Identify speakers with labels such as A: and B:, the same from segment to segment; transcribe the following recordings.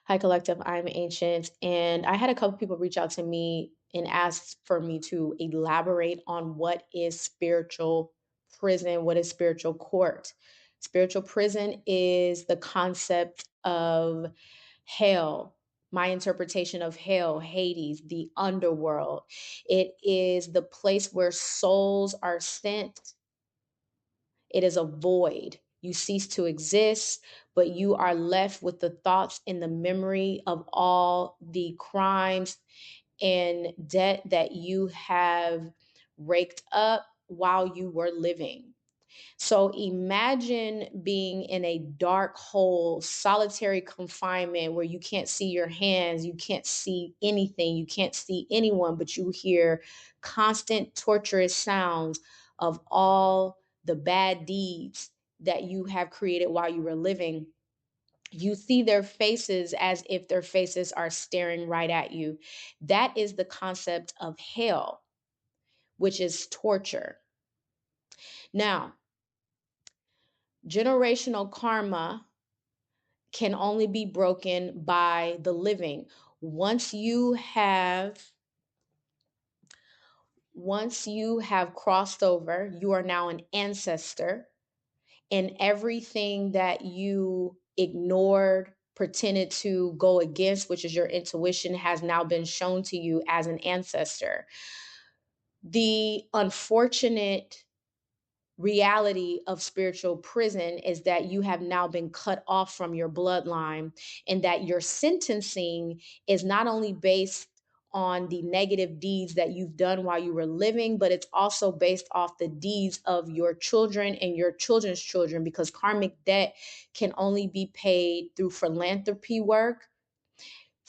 A: Hi, Collective. I'm Ancient, and I had a couple people reach out to me and ask for me to elaborate on what is spiritual prison, what is spiritual court. Spiritual prison is the concept of hell. My interpretation of hell, Hades, the underworld. It is the place where souls are sent. It is a void. You cease to exist, but you are left with the thoughts and the memory of all the crimes and debt that you have raked up while you were living. So imagine being in a dark hole, solitary confinement where you can't see your hands, you can't see anything, you can't see anyone, but you hear constant torturous sounds of all the bad deeds that you have created while you were living. You see their faces as if their faces are staring right at you. That is the concept of hell, which is torture. Now, generational karma can only be broken by the living. Once you have once you have crossed over, you are now an ancestor, and everything that you ignored, pretended to go against, which is your intuition, has now been shown to you as an ancestor. The unfortunate reality of spiritual prison is that you have now been cut off from your bloodline, and that your sentencing is not only based on the negative deeds that you've done while you were living, but it's also based off the deeds of your children and your children's children, because karmic debt can only be paid through philanthropy work.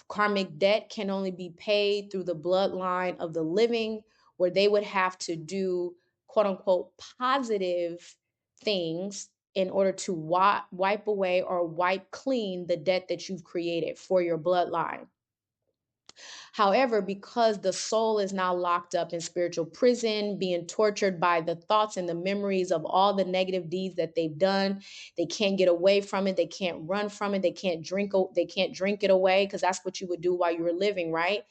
A: Karmic debt can only be paid through the bloodline of the living, where they would have to do quote unquote positive things in order to wipe away or wipe clean the debt that you've created for your bloodline. However, because the soul is now locked up in spiritual prison, being tortured by the thoughts and the memories of all the negative deeds that they've done, they can't get away from it. They can't run from it. They can't drink. They can't drink it away, because that's what you would do while you were living, right?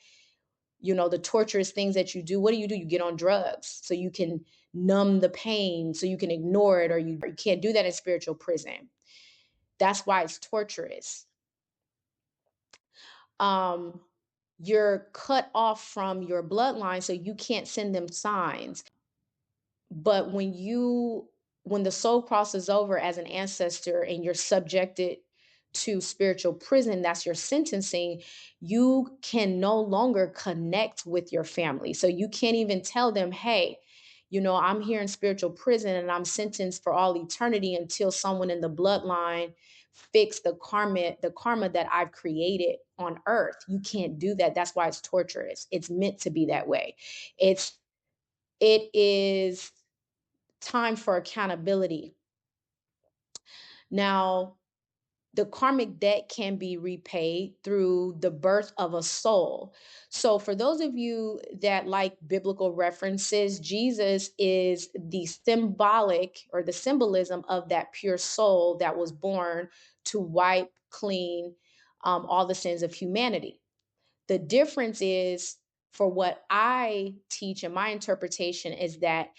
A: You know, the torturous things that you do. What do? You get on drugs so you can numb the pain, so you can ignore it, or you can't do that in spiritual prison. That's why it's torturous. Um, you're cut off from your bloodline, so you can't send them signs. But when the soul crosses over as an ancestor and you're subjected to spiritual prison, that's your sentencing, you can no longer connect with your family. So you can't even tell them, hey, I'm here in spiritual prison and I'm sentenced for all eternity until someone in the bloodline fix the karma that I've created on earth. You can't do that. That's why it's torturous. It's meant to be that way. It is time for accountability. Now, the karmic debt can be repaid through the birth of a soul. So, for those of you that like biblical references, Jesus is the symbolic or the symbolism of that pure soul that was born to wipe clean all the sins of humanity. The difference is, for what I teach and my interpretation, is that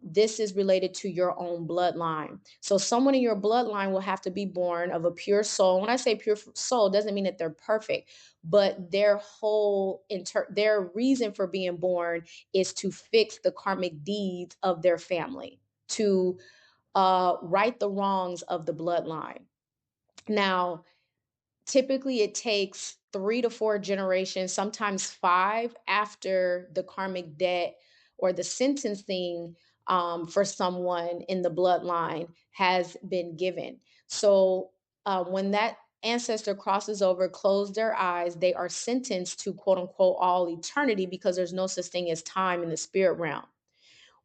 A: this is related to your own bloodline. So someone in your bloodline will have to be born of a pure soul. When I say pure soul, it doesn't mean that they're perfect, but their reason for being born is to fix the karmic deeds of their family, to right the wrongs of the bloodline. Now, typically it takes 3 to 4 generations, sometimes five, after the karmic debt or the sentencing for someone in the bloodline has been given. So when that ancestor crosses over, close their eyes, they are sentenced to quote unquote all eternity, because there's no such thing as time in the spirit realm.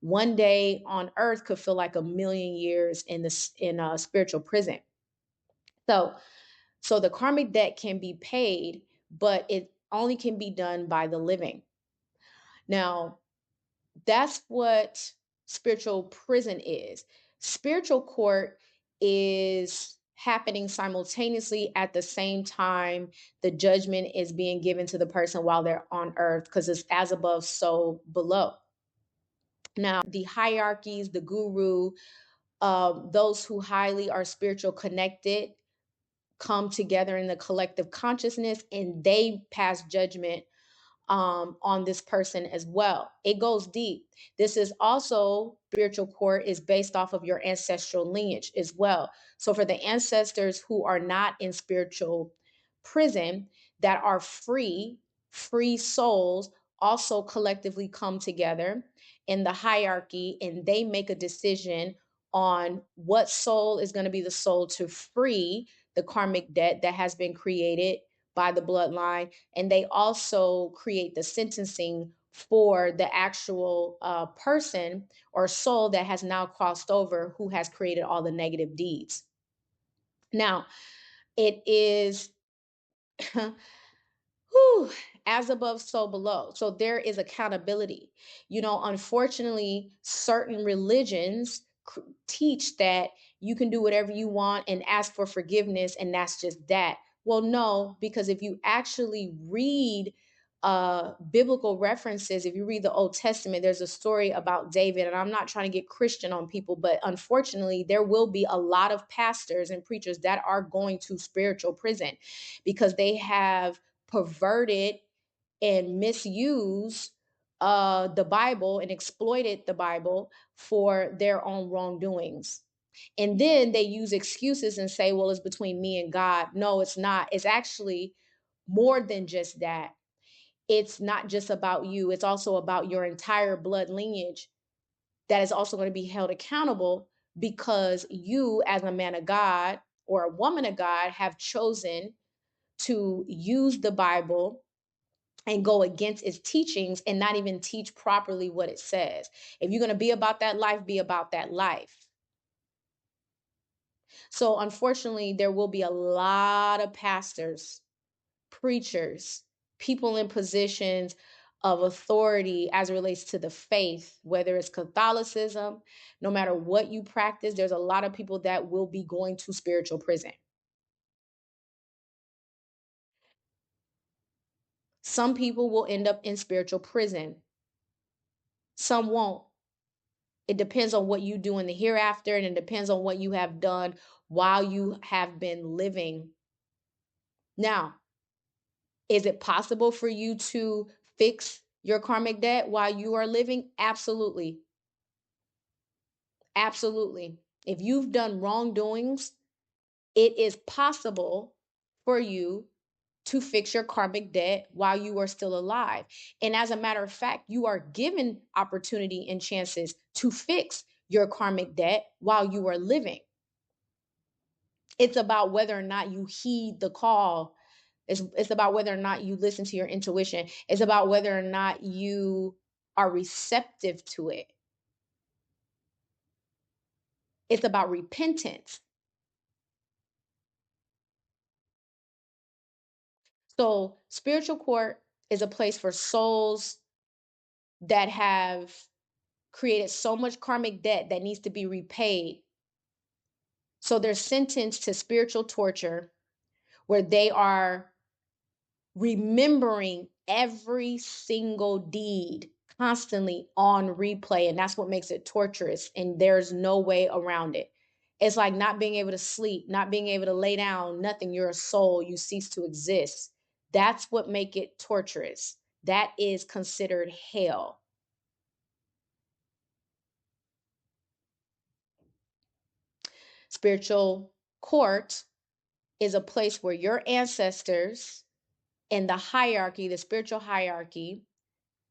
A: One day on earth could feel like a million years in a spiritual prison. So the karmic debt can be paid, but it only can be done by the living. Now, that's what spiritual prison is. Spiritual court is happening simultaneously at the same time the judgment is being given to the person while they're on earth, because it's as above, so below. Now, the hierarchies, the guru, those who highly are spiritual connected come together in the collective consciousness and they pass judgment on this person as well. It goes deep. This is also spiritual court is based off of your ancestral lineage as well. So for the ancestors who are not in spiritual prison, that are free souls also collectively come together in the hierarchy and they make a decision on what soul is going to be the soul to free the karmic debt that has been created by the bloodline, and they also create the sentencing for the actual person or soul that has now crossed over who has created all the negative deeds. Now, it is whew, as above, so below. So there is accountability. Unfortunately, certain religions teach that you can do whatever you want and ask for forgiveness, and that's just that. Well, no, because if you actually read biblical references, if you read the Old Testament, there's a story about David, and I'm not trying to get Christian on people, but unfortunately, there will be a lot of pastors and preachers that are going to spiritual prison because they have perverted and misused the Bible and exploited the Bible for their own wrongdoings. And then they use excuses and say, well, it's between me and God. No, it's not. It's actually more than just that. It's not just about you, it's also about your entire blood lineage that is also going to be held accountable because you, as a man of God or a woman of God, have chosen to use the Bible and go against its teachings and not even teach properly what it says. If you're going to be about that life, be about that life. So unfortunately, there will be a lot of pastors, preachers, people in positions of authority as it relates to the faith, whether it's Catholicism, no matter what you practice, there's a lot of people that will be going to spiritual prison. Some people will end up in spiritual prison. Some won't. It depends on what you do in the hereafter, and it depends on what you have done while you have been living. Now, is it possible for you to fix your karmic debt while you are living? Absolutely. Absolutely. If you've done wrongdoings, it is possible for you to fix your karmic debt while you are still alive. And as a matter of fact, you are given opportunity and chances to fix your karmic debt while you are living. It's about whether or not you heed the call. It's about whether or not you listen to your intuition. It's about whether or not you are receptive to it. It's about repentance. So, spiritual court is a place for souls that have created so much karmic debt that needs to be repaid. So, they're sentenced to spiritual torture where they are remembering every single deed constantly on replay. And that's what makes it torturous. And there's no way around it. It's like not being able to sleep, not being able to lay down, nothing. You're a soul, you cease to exist. That's what make it torturous. That is considered hell. Spiritual court is a place where your ancestors and the hierarchy, the spiritual hierarchy,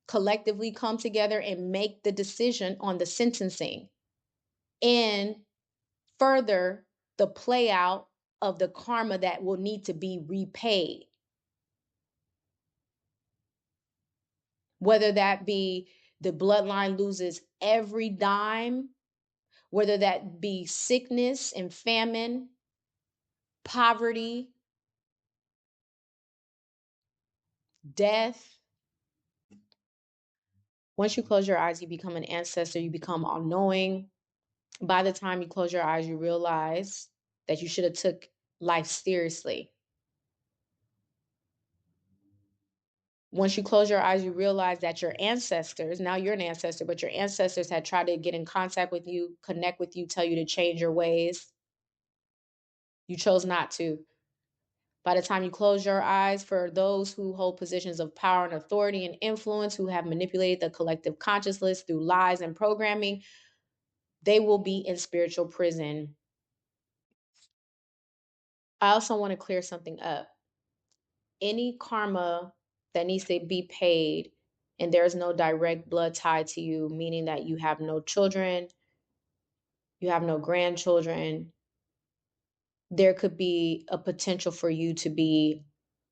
A: collectively come together and make the decision on the sentencing and further the play out of the karma that will need to be repaid. Whether that be the bloodline loses every dime, whether that be sickness and famine, poverty, death. Once you close your eyes, you become an ancestor, you become all knowing. By the time you close your eyes, you realize that you should have took life seriously. Once you close your eyes, you realize that your ancestors, now you're an ancestor, but your ancestors had tried to get in contact with you, connect with you, tell you to change your ways. You chose not to. By the time you close your eyes, for those who hold positions of power and authority and influence, who have manipulated the collective consciousness through lies and programming, they will be in spiritual prison. I also want to clear something up. Any karma that needs to be paid and there's no direct blood tie to you, meaning that you have no children, you have no grandchildren, there could be a potential for you to be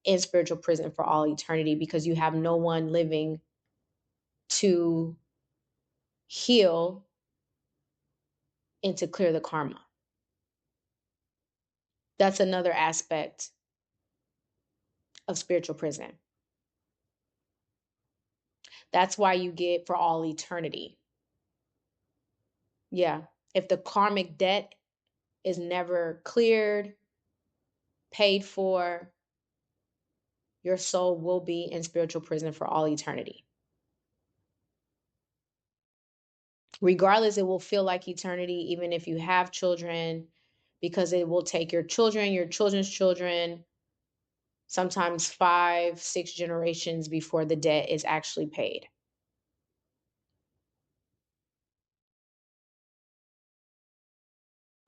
A: in spiritual prison for all eternity because you have no one living to heal and to clear the karma. That's another aspect of spiritual prison. That's why you get for all eternity. Yeah. If the karmic debt is never cleared, paid for, your soul will be in spiritual prison for all eternity. Regardless, it will feel like eternity, even if you have children, because it will take your children, your children's children, sometimes 5, 6 generations before the debt is actually paid.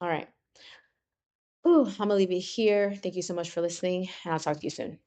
A: All right. Ooh, I'm going to leave it here. Thank you so much for listening, and I'll talk to you soon.